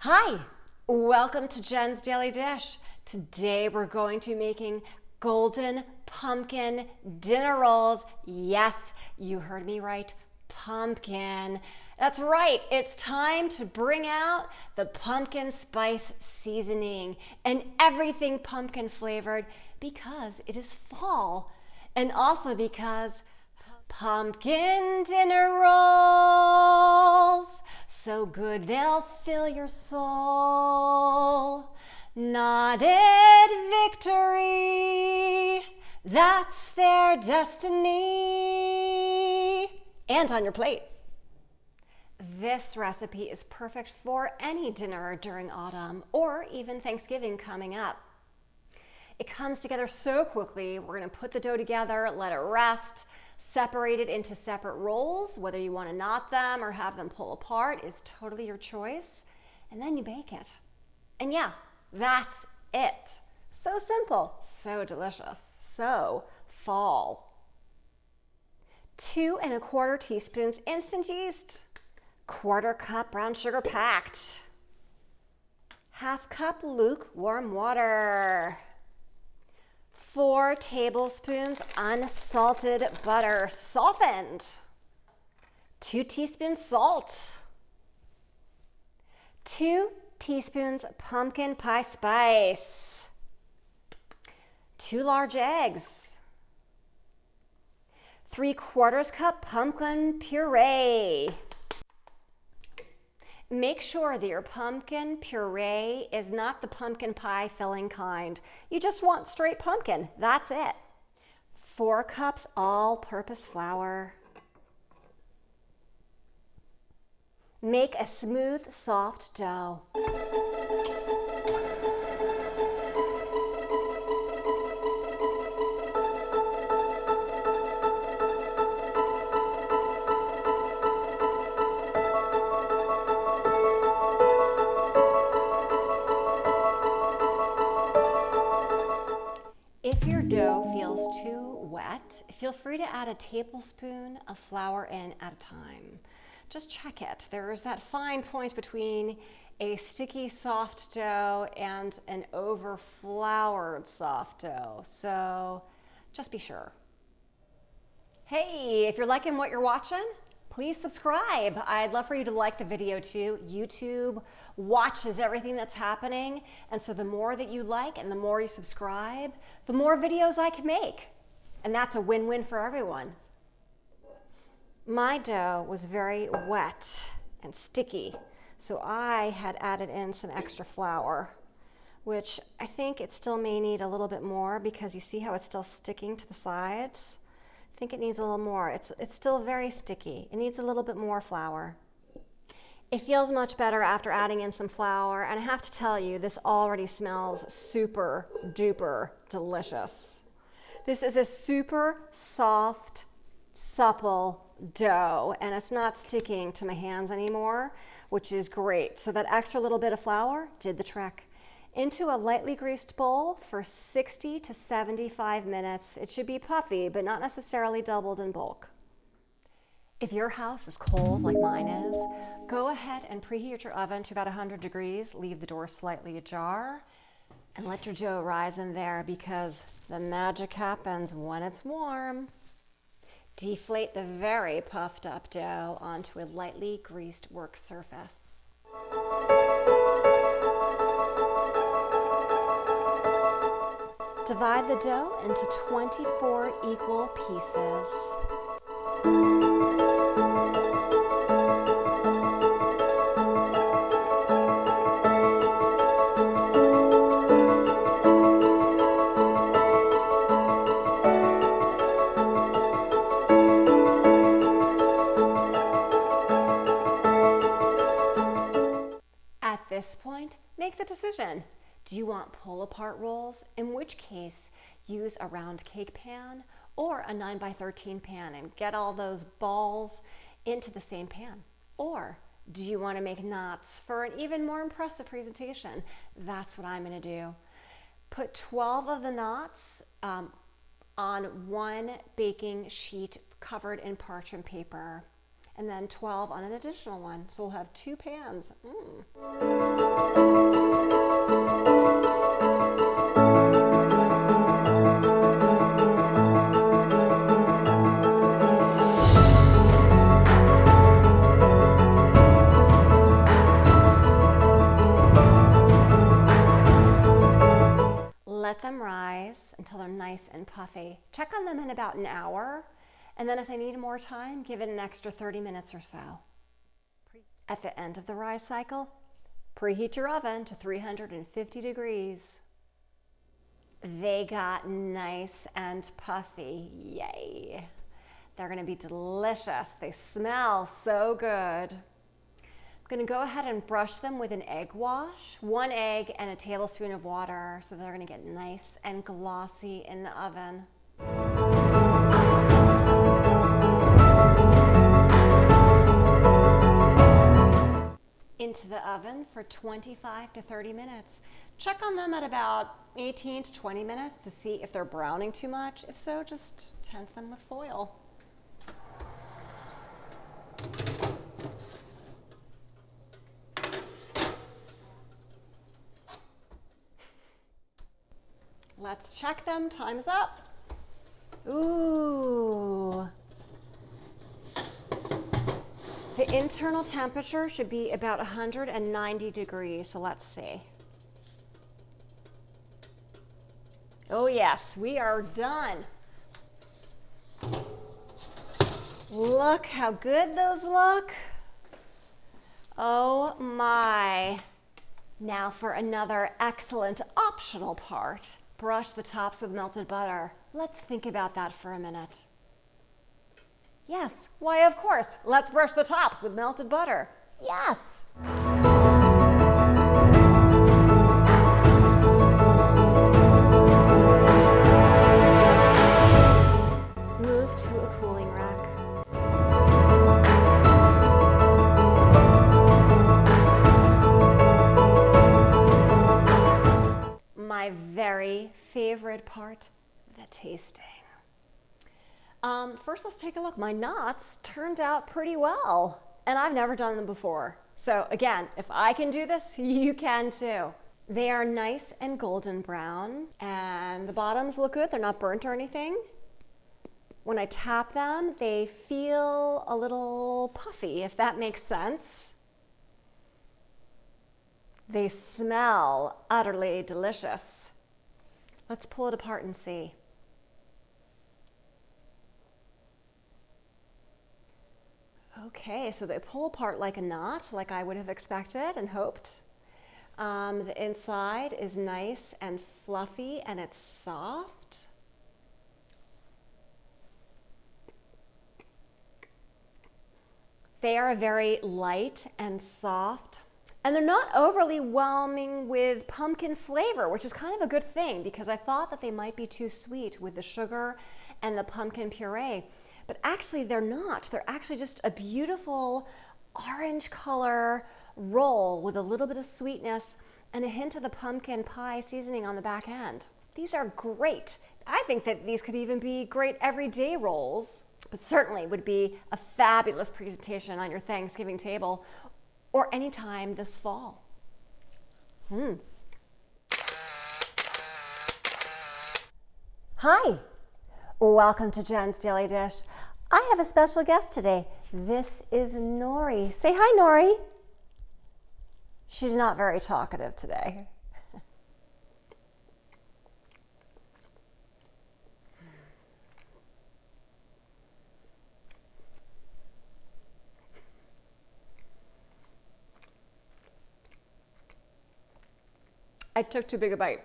Hi, welcome to Jen's Daily Dish. Today we're going to be making golden pumpkin dinner rolls. Yes, you heard me right, pumpkin. That's right, it's time to bring out the pumpkin spice seasoning and everything pumpkin flavored because it is fall and also because pumpkin dinner rolls, so good they'll fill your soul. Nodded victory, that's their destiny. And on your plate. This recipe is perfect for any dinner during autumn or even Thanksgiving coming up. It comes together so quickly. We're going to put the dough together, let it rest, separate it into separate rolls. Whether you want to knot them or have them pull apart is totally your choice. And then you bake it. And yeah, that's it. So simple, so delicious, so fall. 2 1/4 teaspoons instant yeast, 1/4 cup brown sugar packed, 1/2 cup lukewarm water, 4 tablespoons unsalted butter, softened, 2 teaspoons salt, 2 teaspoons pumpkin pie spice, 2 large eggs, 3/4 cup pumpkin puree. Make sure that your pumpkin puree is not the pumpkin pie filling kind. You just want straight pumpkin. That's it. 4 cups all-purpose flour. Make a smooth, soft dough. If your dough feels too wet, feel free to add a tablespoon of flour in at a time. Just check it. There's that fine point between a sticky soft dough and an over-floured soft dough. So just be sure. Hey, if you're liking what you're watching, please subscribe. I'd love for you to like the video too. YouTube watches everything that's happening. And so the more that you like and the more you subscribe, the more videos I can make. And that's a win-win for everyone. My dough was very wet and sticky, so I had added in some extra flour, which I think it still may need a little bit more because you see how it's still sticking to the sides? I think it needs a little more. It's still very sticky. It needs a little bit more flour. It feels much better after adding in some flour, and I have to tell you, this already smells super duper delicious. This is a super soft, supple dough, and it's not sticking to my hands anymore, which is great. So that extra little bit of flour did the trick. Into a lightly greased bowl for 60 to 75 minutes. It should be puffy, but not necessarily doubled in bulk. If your house is cold like mine is, go ahead and preheat your oven to about 100 degrees. Leave the door slightly ajar and let your dough rise in there because the magic happens when it's warm. Deflate the very puffed up dough onto a lightly greased work surface. Divide the dough into 24 equal pieces. At this point, make the decision. Do you want pull-apart rolls? In which case, use a round cake pan or a 9x13 pan and get all those balls into the same pan. Or do you want to make knots for an even more impressive presentation? That's what I'm going to do. Put 12 of the knots on one baking sheet covered in parchment paper. and then 12 on an additional one. So we'll have 2 pans. Let them rise until they're nice and puffy. Check on them in about an hour, and then if they need more time, give it an extra 30 minutes or so. At the end of the rise cycle, preheat your oven to 350 degrees. They got nice and puffy. Yay. They're going to be delicious. They smell so good. I'm going to go ahead and brush them with an egg wash, 1 egg and a tablespoon of water, so they're going to get nice and glossy in the oven. Into the oven for 25 to 30 minutes. Check on them at about 18 to 20 minutes to see if they're browning too much. If so, just tent them with foil. Let's check them. Time's up. Ooh. The internal temperature should be about 190 degrees, so let's see. Oh yes, we are done. Look how good those look. Oh my. Now for another excellent optional part. Brush the tops with melted butter. Let's think about that for a minute. Yes, why of course. Let's brush the tops with melted butter. Yes! Move to a cooling rack. My very favorite part, the tasting. First, let's take a look. My knots turned out pretty well, and I've never done them before. So again, if I can do this, you can too. They are nice and golden brown, and the bottoms look good. They're not burnt or anything. When I tap them, they feel a little puffy, if that makes sense. They smell utterly delicious. Let's pull it apart and see. Okay, so they pull apart like a knot, like I would have expected and hoped. The inside is nice and fluffy and it's soft. They are very light and soft. And they're not overly whelming with pumpkin flavor, which is kind of a good thing because I thought that they might be too sweet with the sugar and the pumpkin puree. But actually they're not. They're actually just a beautiful orange color roll with a little bit of sweetness and a hint of the pumpkin pie seasoning on the back end. These are great. I think that these could even be great everyday rolls, but certainly would be a fabulous presentation on your Thanksgiving table or anytime this fall. Hi, welcome to Jen's Daily Dish. I have a special guest today. This is Nori. Say hi, Nori. She's not very talkative today. I took too big a bite.